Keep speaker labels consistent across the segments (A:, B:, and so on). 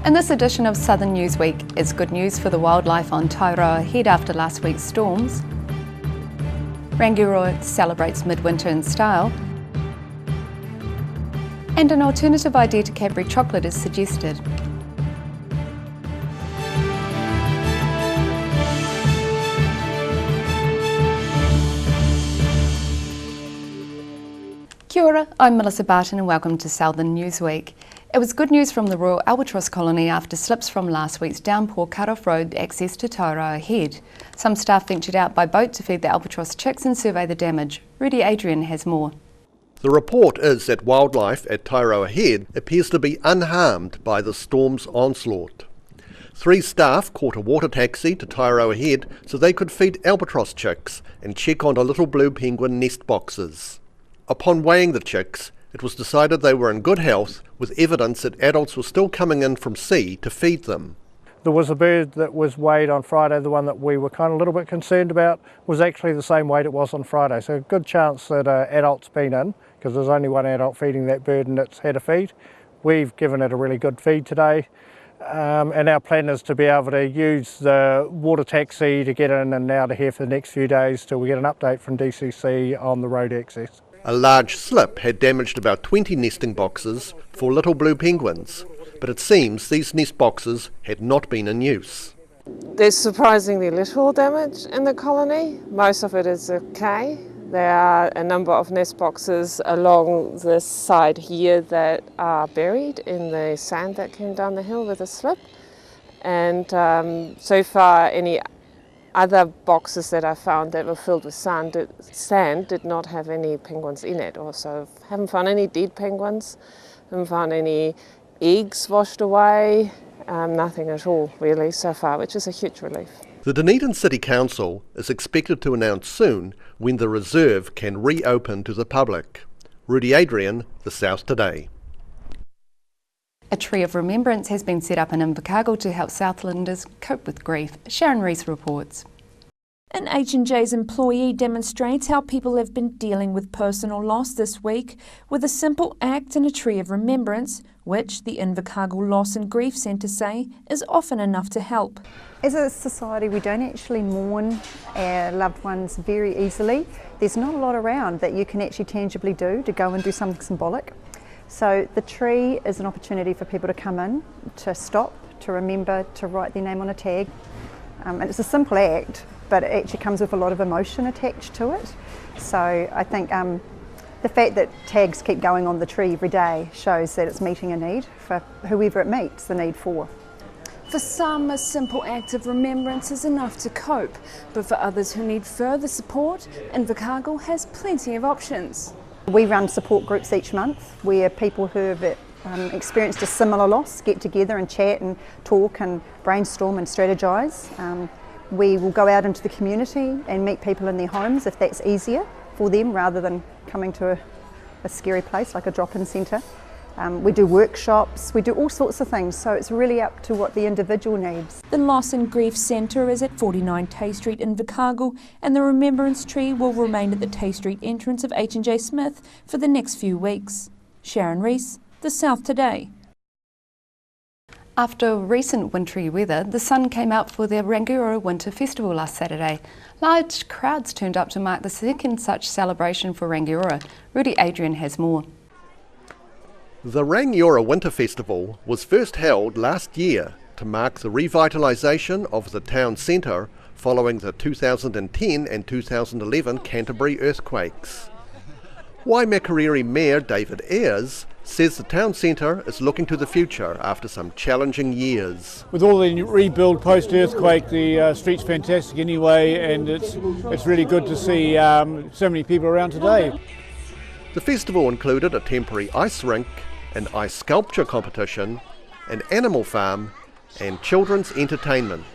A: In this edition of Southern Newsweek, it's good news for the wildlife on Tairoa Head after last week's storms. Rangiora celebrates midwinter in style. And an alternative idea to Cadbury chocolate is suggested. Kia ora, I'm Melissa Barton and welcome to Southern Newsweek. It was good news from the Royal Albatross colony after slips from last week's downpour cut off road access to Tairoa Head. Some staff ventured out by boat to feed the albatross chicks and survey the damage. Rudy Adrian has more.
B: The report is that wildlife at Tairoa Head appears to be unharmed by the storm's onslaught. 3 staff caught a water taxi to Tairoa Head so they could feed albatross chicks and check on the little blue penguin nest boxes. Upon weighing the chicks, it was decided they were in good health, with evidence that adults were still coming in from sea to feed them.
C: There was a bird that was weighed on Friday, the one that we were kind of a little bit concerned about, was actually the same weight it was on Friday. So a good chance that an adult's been in, because there's only one adult feeding that bird and it's had a feed. We've given it a really good feed today. And our plan is to be able to use the water taxi to get in and out of here for the next few days till we get an update from DCC on the road access.
B: A large slip had damaged about 20 nesting boxes for little blue penguins, but it seems these nest boxes had not been in use.
D: There's surprisingly little damage in the colony. Most of it is okay. There are a number of nest boxes along this side here that are buried in the sand that came down the hill with a slip. And so far any other boxes that I found that were filled with sand did not have any penguins in it. Also, haven't found any dead penguins, haven't found any eggs washed away, nothing at all really so far, which is a huge relief.
B: The Dunedin City Council is expected to announce soon when the reserve can reopen to the public. Rudy Adrian, The South Today.
A: A tree of remembrance has been set up in Invercargill to help Southlanders cope with grief. Sharon Rees reports.
E: An H&J's employee demonstrates how people have been dealing with personal loss this week with a simple act and a tree of remembrance, which the Invercargill Loss and Grief Centre say is often enough to help.
F: As a society, we don't actually mourn our loved ones very easily. There's not a lot around that you can actually tangibly do to go and do something symbolic. So the tree is an opportunity for people to come in, to stop, to remember, to write their name on a tag. And it's a simple act, but it actually comes with a lot of emotion attached to it. So I think the fact that tags keep going on the tree every day shows that it's meeting a need for whoever it meets the need for.
E: For some, a simple act of remembrance is enough to cope, but for others who need further support, Invercargill has plenty of options.
F: We run support groups each month where people who have experienced a similar loss get together and chat and talk and brainstorm and strategise. We will go out into the community and meet people in their homes if that's easier for them rather than coming to a scary place like a drop-in centre. We do workshops, we do all sorts of things, so it's really up to what the individual needs.
E: The Loss and Grief Centre is at 49 Tay Street in Invercargill, and the Remembrance Tree will remain at the Tay Street entrance of H&J Smith for the next few weeks. Sharon Rees, The South Today.
A: After recent wintry weather, the sun came out for the Rangiora Winter Festival last Saturday. Large crowds turned up to mark the second such celebration for Rangiora. Rudy Adrian has more.
B: The Rangiora Winter Festival was first held last year to mark the revitalisation of the town centre following the 2010 and 2011 Canterbury earthquakes. Waimakariri Mayor David Ayres says the town centre is looking to the future after some challenging years.
G: With all the rebuild post-earthquake, the street's fantastic anyway, and it's really good to see so many people around today.
B: The festival included a temporary ice rink, an ice sculpture competition, an animal farm and children's entertainment.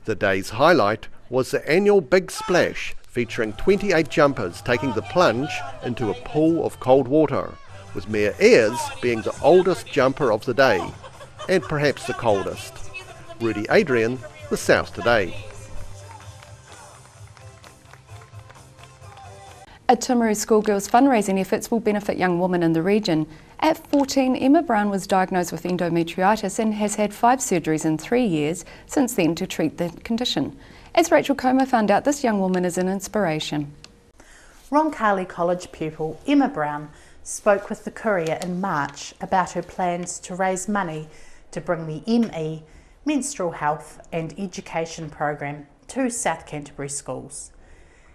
B: The day's highlight was the annual Big Splash, featuring 28 jumpers taking the plunge into a pool of cold water, with Mayor Ayres being the oldest jumper of the day, and perhaps the coldest. Rudy Adrian, The South Today.
A: A Timaru schoolgirls fundraising efforts will benefit young women in the region. At 14, Emma Brown was diagnosed with endometriosis and has had 5 surgeries in 3 years since then to treat the condition. As Rachel Comer found out, this young woman is an inspiration.
H: Roncalli College pupil Emma Brown spoke with the Courier in March about her plans to raise money to bring the ME, Menstrual Health and Education program to South Canterbury schools.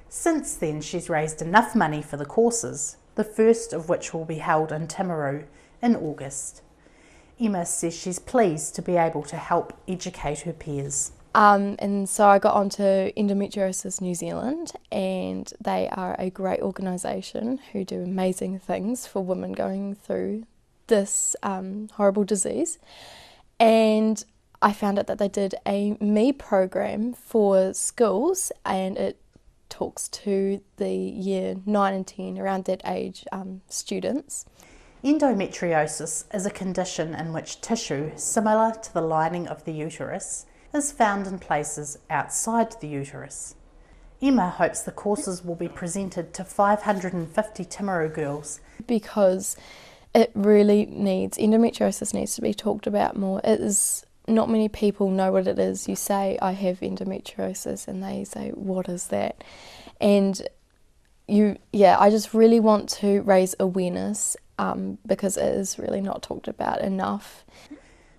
H: Since then, she's raised enough money for the courses, the first of which will be held in Timaru in August. Emma says she's pleased to be able to help educate her peers.
I: And so I got onto Endometriosis New Zealand, and they are a great organisation who do amazing things for women going through this horrible disease. And I found out that they did a ME program for schools, and it talks to the year 9 and 10, around that age, students.
H: Endometriosis is a condition in which tissue similar to the lining of the uterus is found in places outside the uterus. Emma hopes the courses will be presented to 550 Timaru girls.
I: Because it really endometriosis needs to be talked about more. Not many people know what it is. You say, I have endometriosis, and they say, what is that? And I just really want to raise awareness because it is really not talked about enough.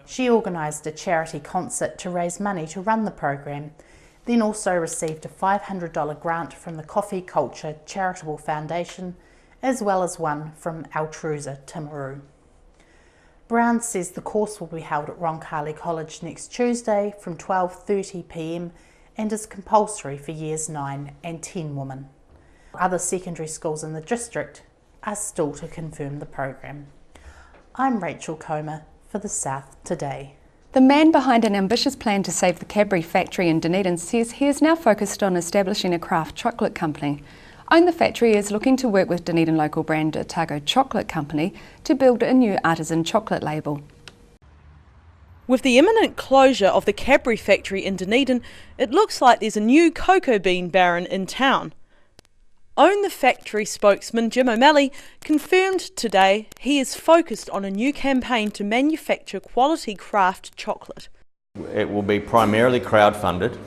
H: She organised a charity concert to raise money to run the program, then also received a $500 grant from the Coffee Culture Charitable Foundation, as well as one from Altruza Timaru. Brown says the course will be held at Roncalli College next Tuesday from 12:30 p.m. and is compulsory for years 9 and 10 women. Other secondary schools in the district are still to confirm the program. I'm Rachel Comer for the South Today.
A: The man behind an ambitious plan to save the Cadbury factory in Dunedin says he is now focused on establishing a craft chocolate company. Own the Factory is looking to work with Dunedin local brand Otago Chocolate Company to build a new artisan chocolate label.
J: With the imminent closure of the Cadbury factory in Dunedin, it looks like there's a new cocoa bean baron in town. Own the Factory spokesman Jim O'Malley confirmed today he is focused on a new campaign to manufacture quality craft chocolate.
K: It will be primarily crowd-funded.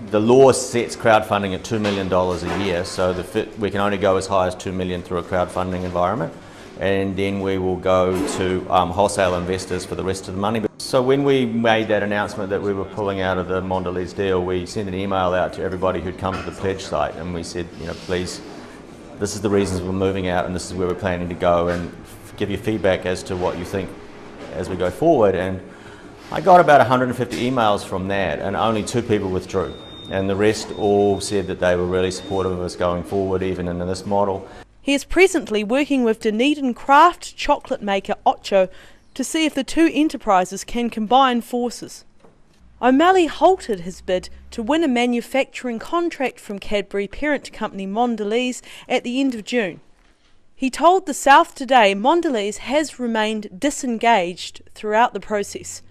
K: The law sets crowdfunding at $2 million a year, so we can only go as high as $2 million through a crowdfunding environment, and then we will go to wholesale investors for the rest of the money. So when we made that announcement that we were pulling out of the Mondelez deal, we sent an email out to everybody who'd come to the pledge site, and we said, please, this is the reasons we're moving out and this is where we're planning to go, and give you feedback as to what you think as we go forward. And I got about 150 emails from that, and only 2 people withdrew. And the rest all said that they were really supportive of us going forward, even in this model.
J: He is presently working with Dunedin craft chocolate maker Ocho to see if the two enterprises can combine forces. O'Malley halted his bid to win a manufacturing contract from Cadbury parent company Mondelez at the end of June. He told the South Today Mondelez has remained disengaged throughout the process.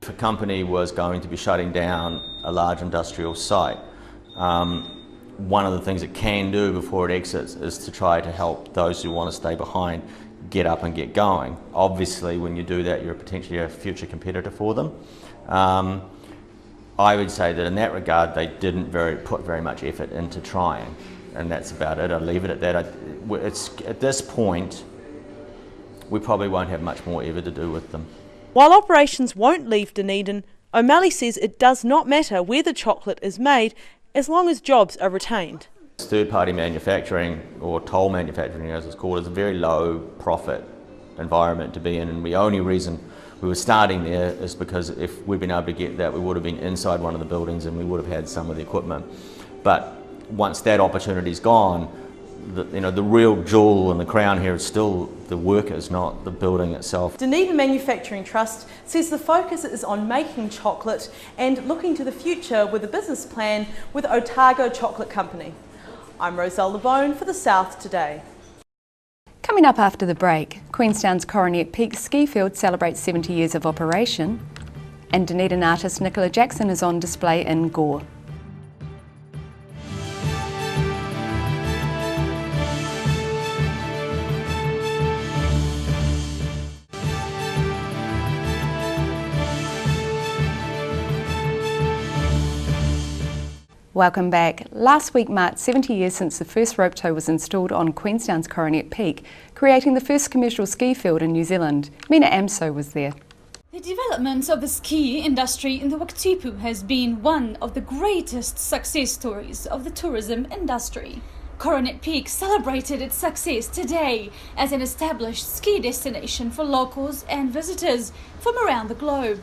K: If a company was going to be shutting down a large industrial site, one of the things it can do before it exits is to try to help those who want to stay behind get up and get going. Obviously, when you do that, you're potentially a future competitor for them. I would say that in that regard, they didn't put very much effort into trying, and that's about it. I'll leave it at that. At this point, we probably won't have much more ever to do with them.
J: While operations won't leave Dunedin, O'Malley says it does not matter where the chocolate is made as long as jobs are retained.
K: Third-party manufacturing, or toll manufacturing as it's called, is a very low profit environment to be in, and the only reason we were starting there is because if we'd been able to get that, we would have been inside one of the buildings and we would have had some of the equipment. But once that opportunity's gone, the real jewel in the crown here is still the workers, not the building itself.
J: Dunedin Manufacturing Trust says the focus is on making chocolate and looking to the future with a business plan with Otago Chocolate Company. I'm Roselle LeBone for the South Today.
A: Coming up after the break, Queenstown's Coronet Peak ski field celebrates 70 years of operation, and Dunedin artist Nicola Jackson is on display in Gore. Welcome back. Last week marked 70 years since the first rope tow was installed on Queenstown's Coronet Peak, creating the first commercial ski field in New Zealand. Mina Amso was there.
L: The development of the ski industry in the Wakatipu has been one of the greatest success stories of the tourism industry. Coronet Peak celebrated its success today as an established ski destination for locals and visitors from around the globe.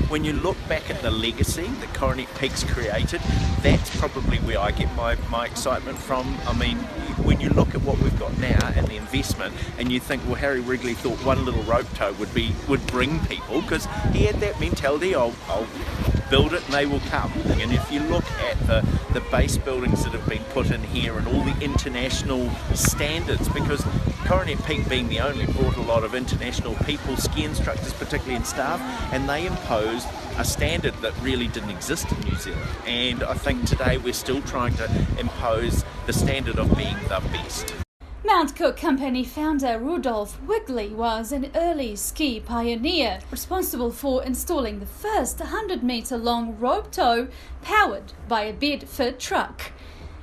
M: When you look back at the legacy that Coronet Peak's created, that's probably where I get my excitement from. I mean, when you look at what we've got now and the investment, and you think, well, Harry Wrigley thought one little rope tow would bring people, because he had that mentality, I'll build it and they will come. And if you look at the base buildings that have been put in here and all the international standards, because Coronet Peak being the only brought a lot of international people, ski instructors particularly and staff, and they imposed a standard that really didn't exist in New Zealand. And I think today we're still trying to impose the standard of being the best.
L: Mount Cook Company founder Rudolph Wigley was an early ski pioneer, responsible for installing the first 100-metre long rope tow powered by a bed-fit truck.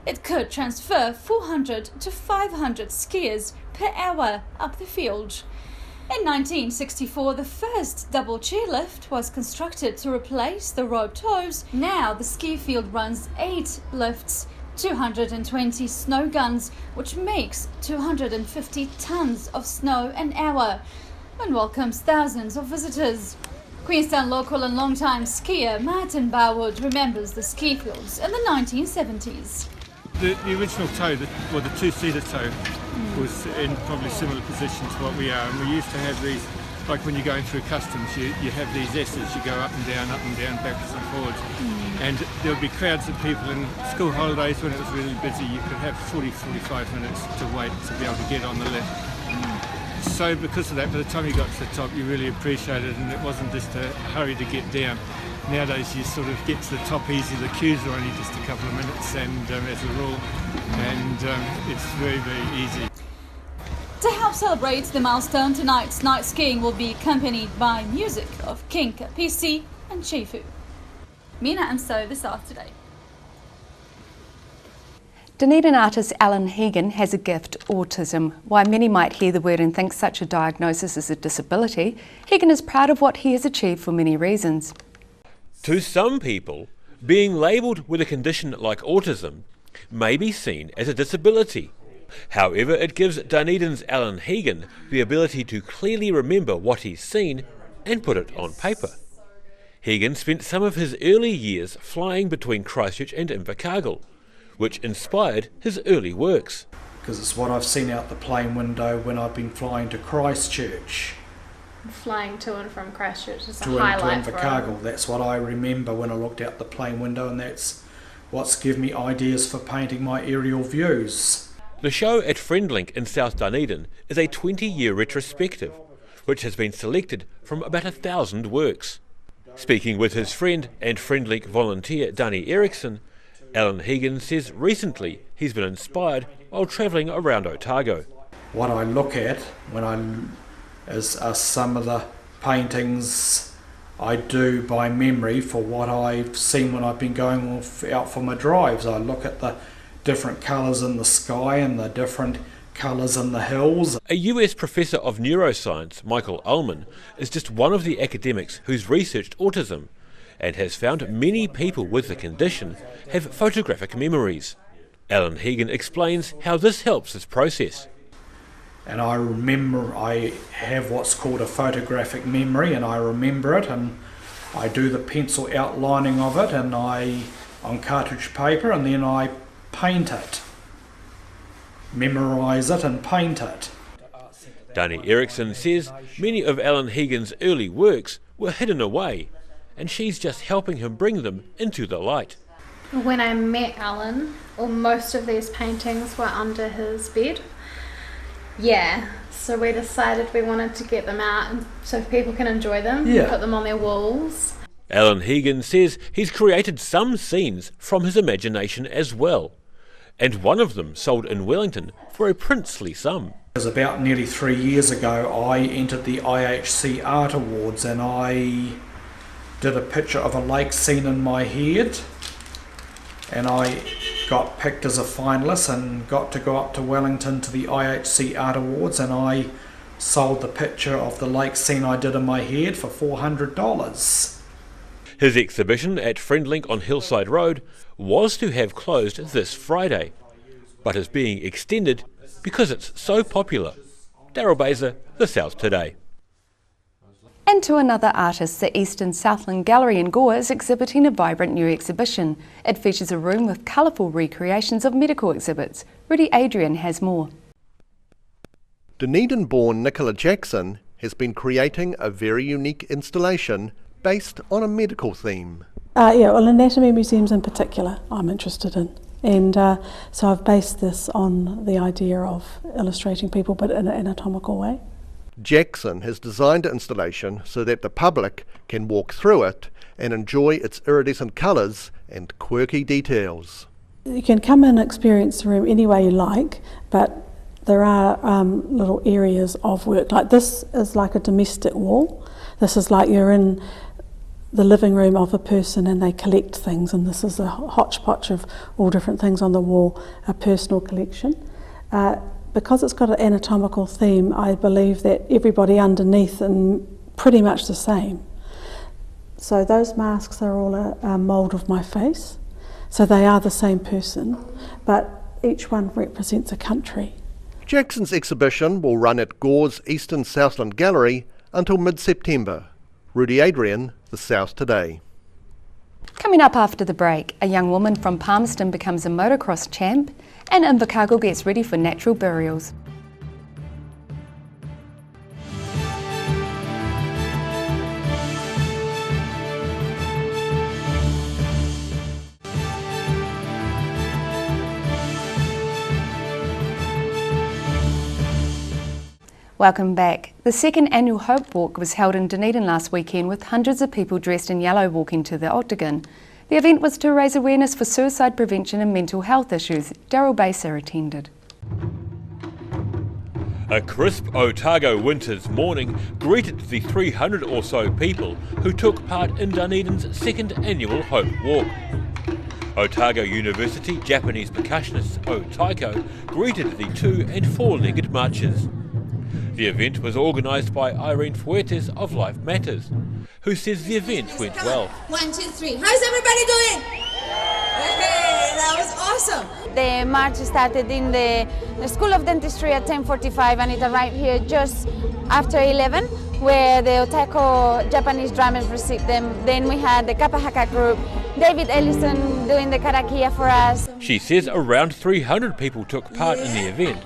L: It could transfer 400 to 500 skiers per hour up the field. In 1964, the first double chairlift was constructed to replace the rope tows. Now the ski field runs 8 lifts, 220 snow guns, which makes 250 tons of snow an hour, and welcomes thousands of visitors. Queenstown local and long-time skier Martin Barwood remembers the ski fields in the 1970s.
N: The original tow, the two-seater tow, was in probably similar position to what we are, and we used to have these, like when you're going through customs, you have these S's, you go up and down, backwards and forwards, and there would be crowds of people in school holidays when it was really busy. You could have 40-45 minutes to wait to be able to get on the lift. So because of that, by the time you got to the top, you really appreciated it, and it wasn't just a hurry to get down. Nowadays you sort of get to the top easy, the queues are only just a couple of minutes and as a rule, and it's very, very easy.
L: To help celebrate the milestone, tonight's night skiing will be accompanied by music of King Kapisi and Chifu. Mina Amso, The South Today.
A: Dunedin artist Alan Hegan has a gift, autism. While many might hear the word and think such a diagnosis is a disability, Hegan is proud of what he has achieved for many reasons.
O: To some people, being labelled with a condition like autism may be seen as a disability. However, it gives Dunedin's Alan Hegan the ability to clearly remember what he's seen and put it on paper. Hegan spent some of his early years flying between Christchurch and Invercargill, which inspired his early works.
P: Because it's what I've seen out the plane window when I've been flying to Christchurch.
Q: Flying to and from Christchurch is a
P: to
Q: highlight
P: to
Q: for
P: Invercargill. That's what I remember when I looked out the plane window, and that's what's given me ideas for painting my aerial views.
O: The show at Friendlink in South Dunedin is a 20-year retrospective, which has been selected from about 1,000 works. Speaking with his friend and Friendlink volunteer Danny Erickson, Alan Hegan says recently he's been inspired while travelling around Otago.
P: What I look at when are some of the paintings I do by memory for what I've seen when I've been going out for my drives. I look at the different colours in the sky and the different colours in the hills.
O: A US professor of neuroscience, Michael Ullman, is just one of the academics who's researched autism and has found many people with the condition have photographic memories. Alan Hegan explains how this helps his process.
P: And I remember, I have what's called a photographic memory, and I remember it, and I do the pencil outlining of it and on cartridge paper, and then I paint it, memorise it and paint it.
O: Danny Erickson says many of Alan Hegan's early works were hidden away, and she's just helping him bring them into the light.
Q: When I met Alan, most of these paintings were under his bed. Yeah, so we decided we wanted to get them out so people can enjoy them, put them on their walls.
O: Alan Hegan says he's created some scenes from his imagination as well, and one of them sold in Wellington for a princely sum.
P: It was about nearly 3 years ago I entered the IHC Art Awards, and I did a picture of a lake scene in my head, and I got picked as a finalist and got to go up to Wellington to the IHC Art Awards, and I sold the picture of the lake scene I did in my head for $400.
O: His exhibition at Friendlink on Hillside Road was to have closed this Friday, but is being extended because it's so popular. Daryl Baser, The South Today.
A: And to another artist, the Eastern Southland Gallery in Gore is exhibiting a vibrant new exhibition. It features a room with colourful recreations of medical exhibits. Rudy Adrian has more.
B: Dunedin-born Nicola Jackson has been creating a very unique installation based on a medical theme.
R: Well, anatomy museums in particular I'm interested in. And so I've based this on the idea of illustrating people but in an anatomical way.
B: Jackson has designed the installation so that the public can walk through it and enjoy its iridescent colours and quirky details.
R: You can come and experience the room any way you like, but there are little areas of work. Like this is like a domestic wall. This is like you're in the living room of a person and they collect things, and this is a hodgepodge of all different things on the wall, a personal collection. Because it's got an anatomical theme, I believe that everybody underneath is pretty much the same. So those masks are all a mould of my face, so they are the same person, but each one represents a country.
B: Jackson's exhibition will run at Gore's Eastern Southland Gallery until mid-September. Rudy Adrian, The South Today.
A: Coming up after the break, a young woman from Palmerston becomes a motocross champ, and Invercargill gets ready for natural burials. Welcome back. The second annual Hope Walk was held in Dunedin last weekend with hundreds of people dressed in yellow walking to the Octagon. The event was to raise awareness for suicide prevention and mental health issues. Daryl Baser attended.
O: A crisp Otago winter's morning greeted the 300 or so people who took part in Dunedin's second annual Hope Walk. Otago University Japanese percussionist O Taiko greeted the 2- and 4-legged marchers. The event was organised by Irene Fuertes of Life Matters, who says the event went well.
S: 1, 2, 3. How's everybody doing? Hey, that was awesome.
T: The march started in the School of Dentistry at 10:45 and it arrived here just after 11, where the Otago Japanese drummers received them. Then we had the Kapahaka group, David Ellison doing the karakia for us.
O: She says around 300 people took part in the event,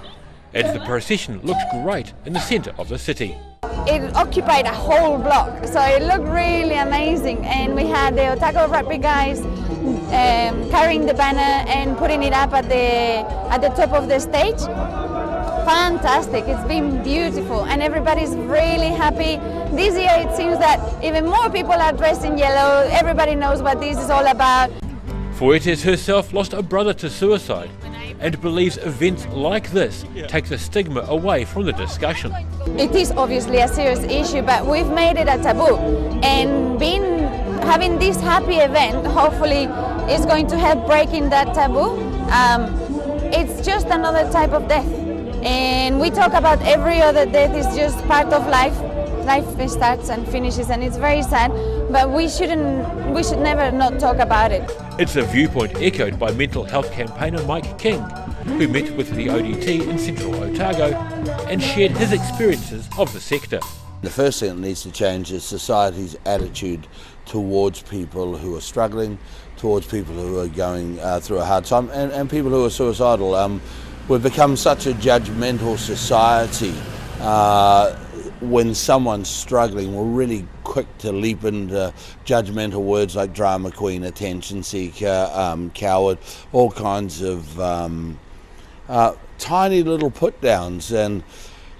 O: and the procession looked great in the centre of the city.
T: It occupied a whole block, so it looked really amazing. And we had the Otago rugby guys carrying the banner and putting it up at the top of the stage. Fantastic, it's been beautiful and everybody's really happy. This year it seems that even more people are dressed in yellow. Everybody knows what this is all about.
O: Fuertes herself lost a brother to suicide and believes events like this take the stigma away from the discussion.
T: It is obviously a serious issue, but we've made it a taboo, and having this happy event hopefully is going to help breaking that taboo. It's just another type of death, and we talk about every other death is just part of life. Life starts and finishes, and it's very sad, but we should never not talk about it.
O: It's a viewpoint echoed by mental health campaigner Mike King, who met with the ODT in central Otago and shared his experiences of the sector.
U: The first thing that needs to change is society's attitude towards people who are struggling, towards people who are going through a hard time, and people who are suicidal. We've become such a judgmental society. When someone's struggling, we're really quick to leap into judgmental words like drama queen, attention seeker, coward, all kinds of tiny little put downs, and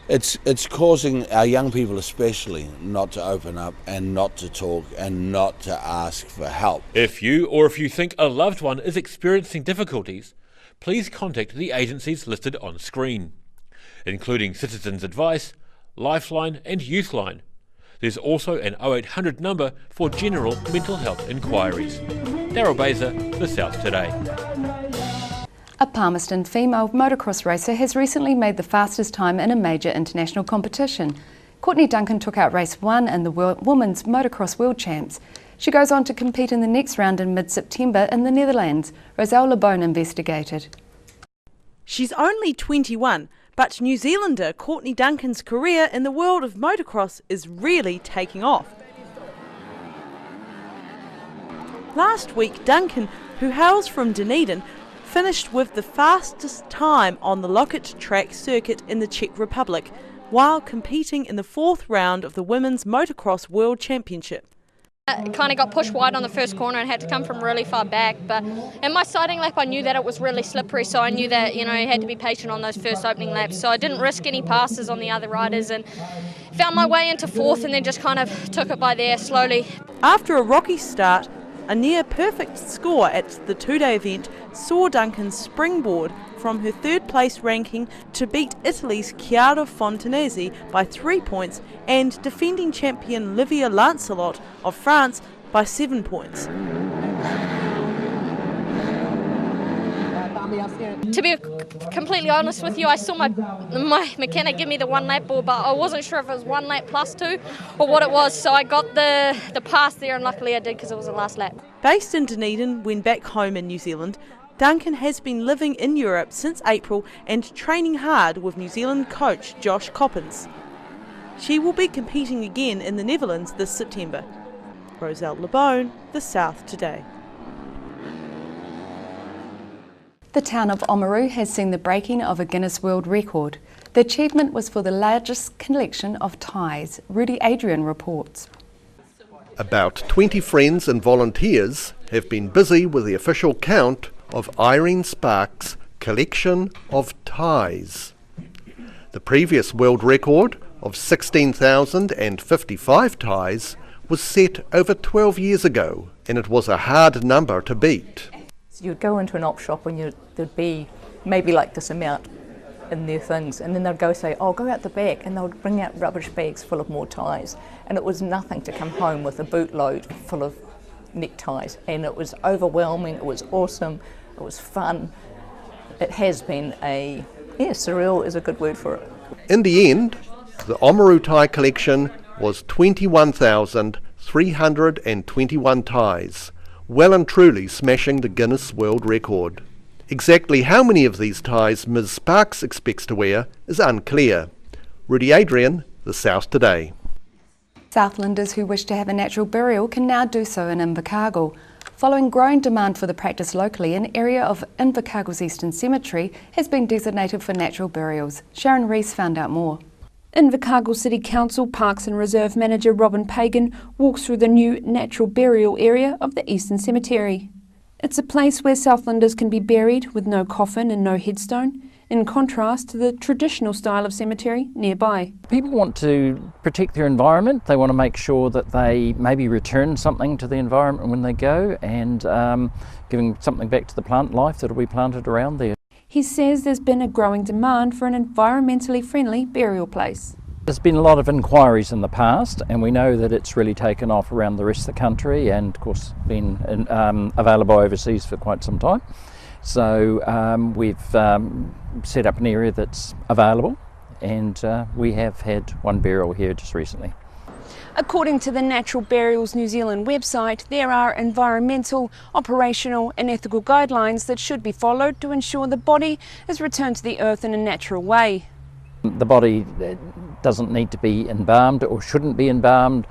U: it's causing our young people especially not to open up and not to talk and not to ask for help.
O: If you think a loved one is experiencing difficulties, please contact the agencies listed on screen, including Citizens Advice, Lifeline and Youthline. There's also an 0800 number for general mental health inquiries. Daryl Baser, The South Today.
A: A Palmerston female motocross racer has recently made the fastest time in a major international competition. Courtney Duncan took out race 1 in the Women's Motocross World Champs. She goes on to compete in the next round in mid-September in the Netherlands. Roselle LeBone investigated.
J: She's only 21, but New Zealander Courtney Duncan's career in the world of motocross is really taking off. Last week, Duncan, who hails from Dunedin, finished with the fastest time on the Loket track circuit in the Czech Republic, while competing in the 4th round of the Women's Motocross World Championship.
C: I kind of got pushed wide on the first corner and had to come from really far back, but in my sighting lap I knew that it was really slippery, so I knew that I had to be patient on those first opening laps, so I didn't risk any passes on the other riders and found my way into 4th and then just kind of took it by there slowly.
J: After a rocky start, a near-perfect score at the two-day event saw Duncan springboard from her 3rd place ranking to beat Italy's Chiara Fontanesi by 3 points and defending champion Livia Lancelot of France by 7 points.
C: To be completely honest with you, I saw my mechanic give me the 1 lap ball, but I wasn't sure if it was 1 lap plus 2 or what it was, so I got the pass there, and luckily I did because it was the last lap.
J: Based in Dunedin when back home in New Zealand, Duncan has been living in Europe since April and training hard with New Zealand coach Josh Coppins. She will be competing again in the Netherlands this September. Roselle LeBone, The South Today.
A: The town of Oamaru has seen the breaking of a Guinness World Record. The achievement was for the largest collection of ties. Rudy Adrian reports.
B: About 20 friends and volunteers have been busy with the official count of Irene Sparks' collection of ties. The previous world record of 16,055 ties was set over 12 years ago, and it was a hard number to beat.
V: You'd go into an op shop and there'd be maybe like this amount in their things, and then they'd go say, oh, go out the back, and they would bring out rubbish bags full of more ties, and it was nothing to come home with a bootload full of neckties, and it was overwhelming, it was awesome, it was fun. It has been surreal is a good word for it.
B: In the end, the Oamaru tie collection was 21,321 ties, well and truly smashing the Guinness World Record. Exactly how many of these ties Ms. Sparks expects to wear is unclear. Rudy Adrian, The South Today.
A: Southlanders who wish to have a natural burial can now do so in Invercargill. Following growing demand for the practice locally, an area of Invercargill's Eastern Cemetery has been designated for natural burials. Sharon Rees found out more.
E: Invercargill City Council Parks and Reserve Manager Robin Pagan walks through the new natural burial area of the Eastern Cemetery. It's a place where Southlanders can be buried with no coffin and no headstone, in contrast to the traditional style of cemetery nearby.
W: People want to protect their environment. They want to make sure that they maybe return something to the environment when they go, and giving something back to the plant life that will be planted around there.
E: He says there's been a growing demand for an environmentally friendly burial place.
W: There's been a lot of inquiries in the past, and we know that it's really taken off around the rest of the country, and of course been available overseas for quite some time. So we've set up an area that's available, and we have had one burial here just recently.
E: According to the Natural Burials New Zealand website, there are environmental, operational and ethical guidelines that should be followed to ensure the body is returned to the earth in a natural way.
W: The body doesn't need to be embalmed or shouldn't be embalmed,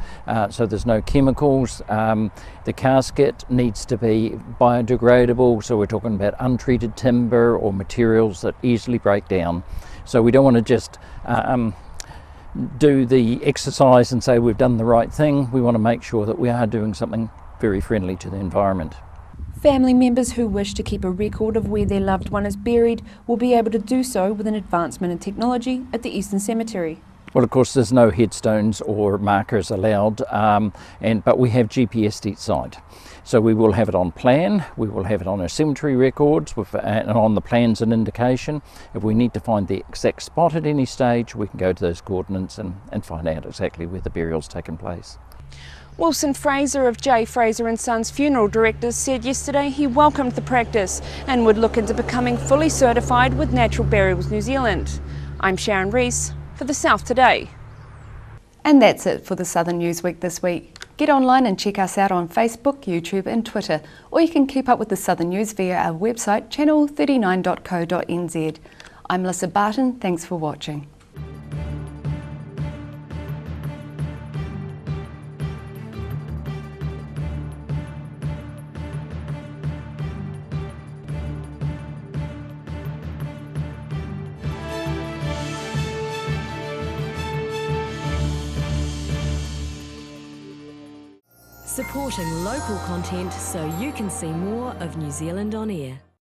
W: so there's no chemicals. The casket needs to be biodegradable, so we're talking about untreated timber or materials that easily break down. So we don't want to just do the exercise and say we've done the right thing. We want to make sure that we are doing something very friendly to the environment.
E: Family members who wish to keep a record of where their loved one is buried will be able to do so with an advancement in technology at the Eastern Cemetery.
W: Well, of course, there's no headstones or markers allowed, but we have GPSed each site. So we will have it on plan, we will have it on our cemetery records, and on the plans and indication. If we need to find the exact spot at any stage, we can go to those coordinates and find out exactly where the burial's taken place.
E: Wilson Fraser of J. Fraser and Sons Funeral Directors said yesterday he welcomed the practice and would look into becoming fully certified with Natural Burials New Zealand. I'm Sharon Rees for The South Today.
A: And that's it for the Southern Newsweek this week. Get online and check us out on Facebook, YouTube and Twitter, or you can keep up with the Southern News via our website channel39.co.nz. I'm Melissa Barton, thanks for watching.
D: Supporting local content so you can see more of New Zealand on air.